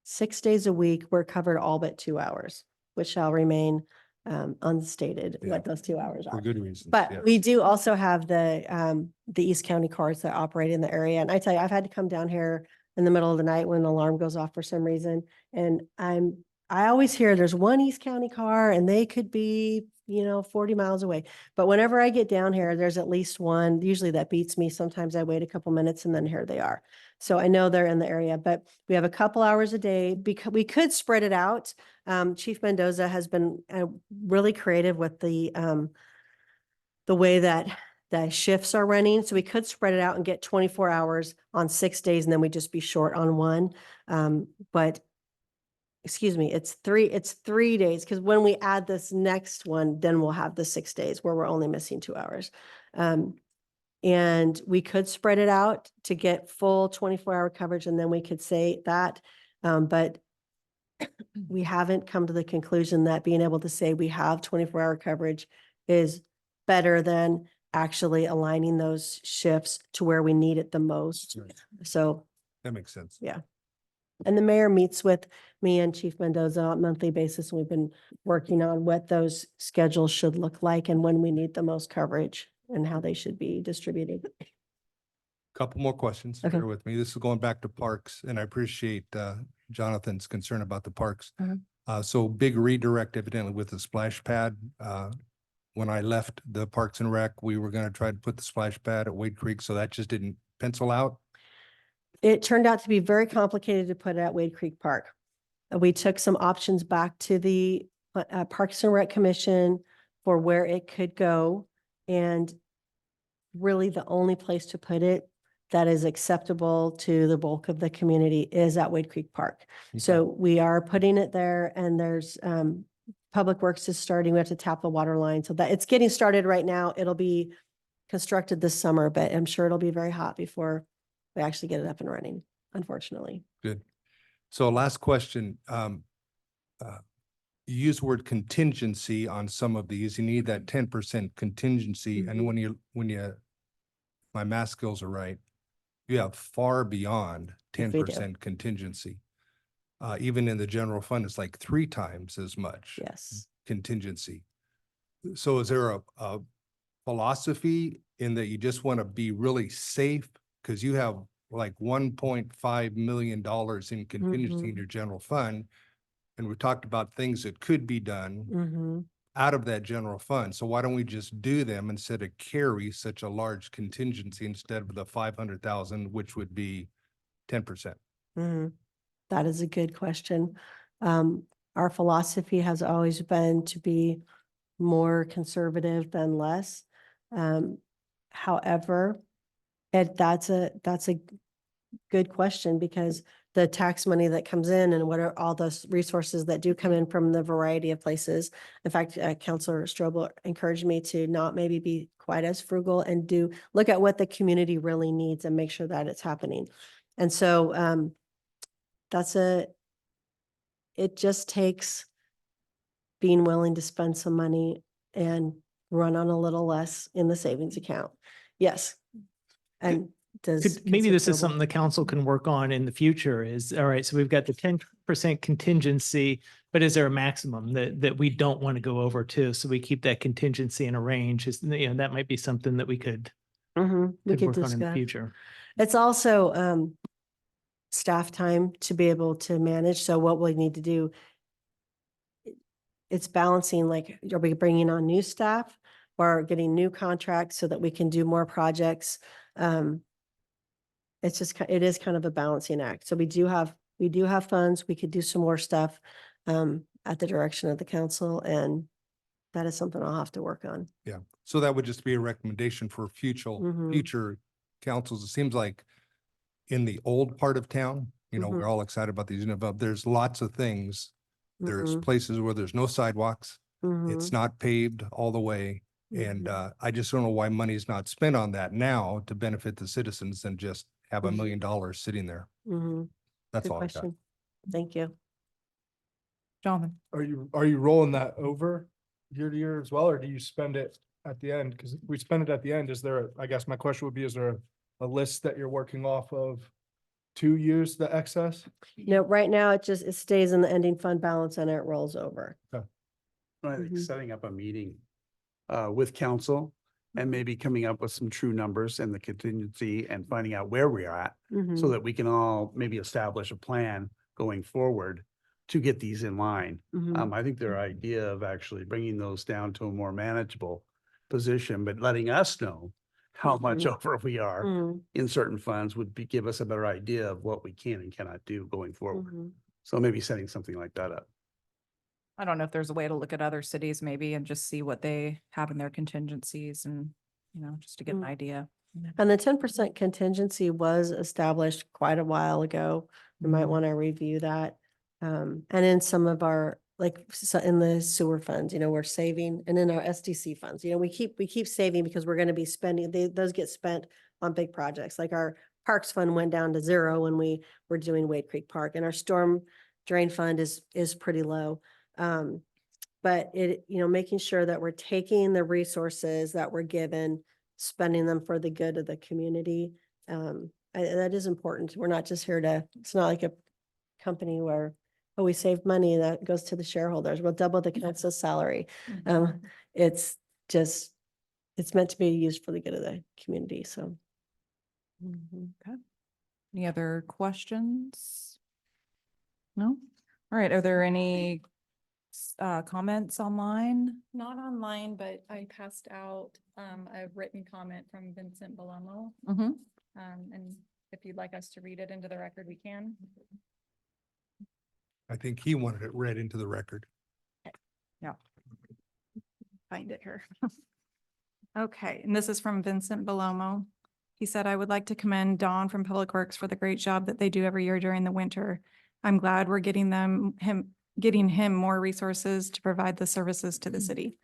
6 days a week, we're covered all but 2 hours, which shall remain unstated Yeah. what those 2 hours For are. good reasons. But yes. we do also have the East County cars that operate in the area. And I tell you, I've had to come down here in the middle of the night when an alarm goes off for some reason. And I always hear there's one East County car and they could be, 40 miles away. But whenever I get down here, there's at least one. Usually that beats me. Sometimes I wait a couple minutes and then here they are. So I know they're in the area, but we have a couple hours a day because we could spread it out. Chief Mendoza has been really creative with the way that the shifts are running. So we could spread it out and get 24 hours on 6 days and then we'd just be short on one. But excuse me, it's 3 days. Because when we add this next one, then we'll have the 6 days where we're only missing 2 hours. And we could spread it out to get full 24-hour coverage, and then we could say that. But we haven't come to the conclusion that being able to say we have 24-hour coverage is better than actually aligning those shifts to where we need it the most. Right. So, That makes sense. yeah. And the mayor meets with me and Chief Mendoza on a monthly basis. And we've been working on what those schedules should look like and when we need the most coverage and how they should be distributed. Couple more questions. Okay. Bear with me. This is going back to parks, and I appreciate Jonathan's concern about the parks. So big redirect evidently with the splash pad. When I left the Parks and Rec, we were going to try to put the splash pad at Wade Creek, so that just didn't pencil out. It turned out to be very complicated to put at Wade Creek Park. We took some options back to the Parks and Rec Commission for where it could go. And really the only place to put it that is acceptable to the bulk of the community is at Wade Creek Park. So we are putting it there, and there's Public Works is starting. We have to tap the water line. So that it's getting started right now. It'll be constructed this summer, but I'm sure it'll be very hot before we actually get it up and running, unfortunately. Good. So last question. You use the word contingency on some of these. You need that 10% contingency. And when you, my math skills are right, you have far beyond If 10% contingency. Even in the general fund, it's like 3 times as much Yes. contingency. So is there a philosophy in that you just want to be really safe? Because you have like $1.5 million in contingency in your general fund. And we talked about things that could be done Mm-hmm. out of that general fund. So why don't we just do them instead of carry such a large contingency instead of the 500,000, which would be 10%? Mm-hmm. That is a good question. Our philosophy has always been to be more conservative than less. However, that's a good question because the tax money that comes in and what are all those resources that do come in from the variety of places. In fact, Councilor Strobel encouraged me to not maybe be quite as frugal and look at what the community really needs and make sure that it's happening. And so, it just takes being willing to spend some money and run on a little less in the savings account. Yes. And does. Maybe Councilor this is Strobel- something the council can work on in the future is, all right, so we've got the 10% contingency, but is there a maximum that we don't want to go over to? So we keep that contingency in a range. That might be something that we could Mhm, we could work on in the discuss. future. It's also staff time to be able to manage. So what we need to do, it's balancing, like, are we bringing on new staff or getting new contracts so that we can do more projects? It's just, it is kind of a balancing act. So we do have funds. We could do some more stuff at the direction of the council, and that is something I'll have to work on. Yeah. So that would just be a recommendation for Mhm. future councils. It seems like in the old part of town, Mhm. we're all excited about these, but there's lots of things. There's places where there's no sidewalks. It's Mhm. not paved all the way. And I just don't know why money is not spent on that now to benefit the citizens and just have $1 million sitting there. Mhm. That's Good all I got. question. Thank you. Jonathan. Are you rolling that over year to year as well, or do you spend it at the end? Because if we spend it at the end, I guess my question would be, is there a list that you're working off of to use the excess? No, right now it stays in the ending fund balance and it rolls over. I think Mhm. setting up a meeting with council and maybe coming up with some true numbers and the contingency and finding out where we are at so Mhm. that we can all maybe establish a plan going forward to get these in line. Mhm. I think their idea of actually bringing those down to a more manageable position, but letting us know how much over we are Mhm. in certain funds give us a better idea of what we can and cannot do going forward. Mhm. So maybe setting something like that up. I don't know if there's a way to look at other cities maybe and just see what they have in their contingencies and, just to get an Mm. idea. And the 10% contingency was established quite a while ago. We might want to review that. And in some of our, in the sewer funds, we're saving, and in our SDC funds, we keep saving because we're going to be spending, those get spent on big projects. Like our Parks Fund went down to 0 when we were doing Wade Creek Park, and our storm drain fund is pretty low. But making sure that we're taking the resources that we're given, spending them for the good of the community. That is important. We're not just here it's not like a company where, oh, we saved money that goes to the shareholders. We'll double the council's salary. It's meant to be used for the good of the community. So. Okay. Any other questions? No? All right. Are there any comments online? Not online, but I passed out a written comment from Vincent Bellomo. Mm-hmm. And if you'd like us to read it into the record, we can. I think he wanted it read into the record. Find it here. Okay, and this is from Vincent Bellomo. He said, "I would like to commend Dawn from Public Works for the great job that they do every year during the winter. I'm glad we're getting him more resources to provide the services to the city.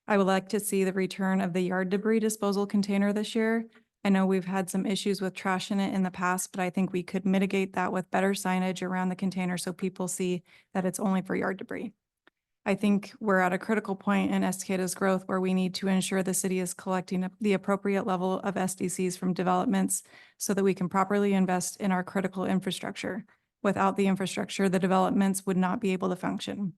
I would like to see the return of the yard debris disposal container this year. I know we've had some issues with trash in it in the past, but I think we could mitigate that with better signage around the container so people see that it's only for yard debris. I think we're at a critical point in Estacada's growth where we need to ensure the city is collecting the appropriate level of SDCs from developments so that we can properly invest in our critical infrastructure. Without the infrastructure, the developments would not be able to function.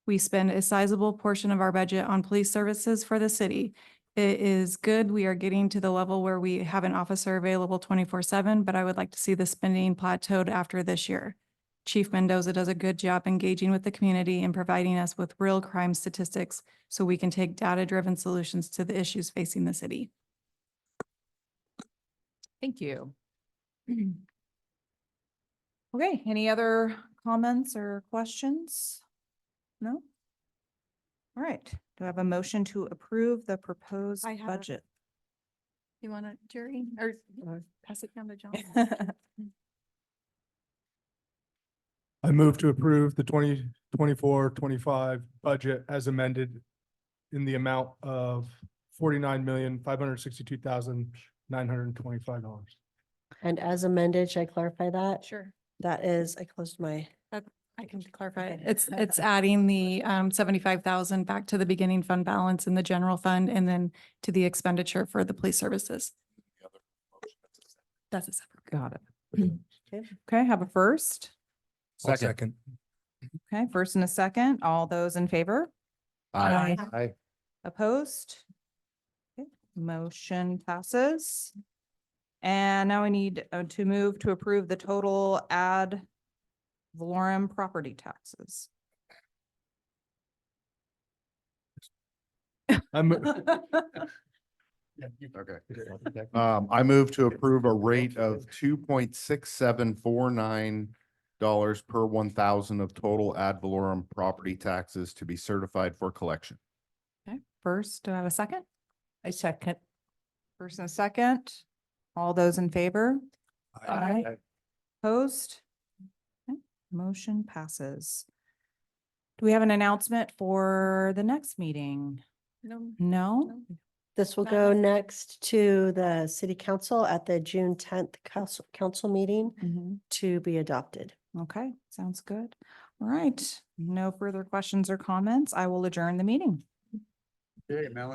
We spend a sizable portion of our budget on police services for the city. It is good. We are getting to the level where we have an officer available 24/7, but I would like to see the spending plateaued after this year. Chief Mendoza does a good job engaging with the community and providing us with real crime statistics so we can take data-driven solutions to the issues facing the city. Thank you. Okay, any other comments or questions? No? All right, do I have a motion to approve the proposed I have a- budget? You want to, Jerry, or pass it down to John? I move to approve the 2024-25 budget as amended in the amount of $49,562,925. And as amended, should I clarify that? Sure. That is, I closed my, I can clarify it. Okay. It's adding the 75,000 back to the beginning fund balance in the general fund and then to the expenditure for the police services. That's a separate. Got it. Okay. Okay, have a first. I'll second. Okay, first and a second. All those in favor? Aye. Opposed? Okay, motion passes. And now we need to move to approve the total ad valorem property taxes. Okay. I move to approve a rate of $2.6749 per 1,000 of total ad valorem property taxes to be certified for collection. Okay, first, do I have a second? I second. First and a second. All those in favor? Opposed? Okay, motion passes. Do we have an announcement for the next meeting? No? This will go next to the city council at the June 10th council meeting Mhm. to be adopted. Okay, sounds good. All right, no further questions or comments. I will adjourn the meeting. Okay, Melanie.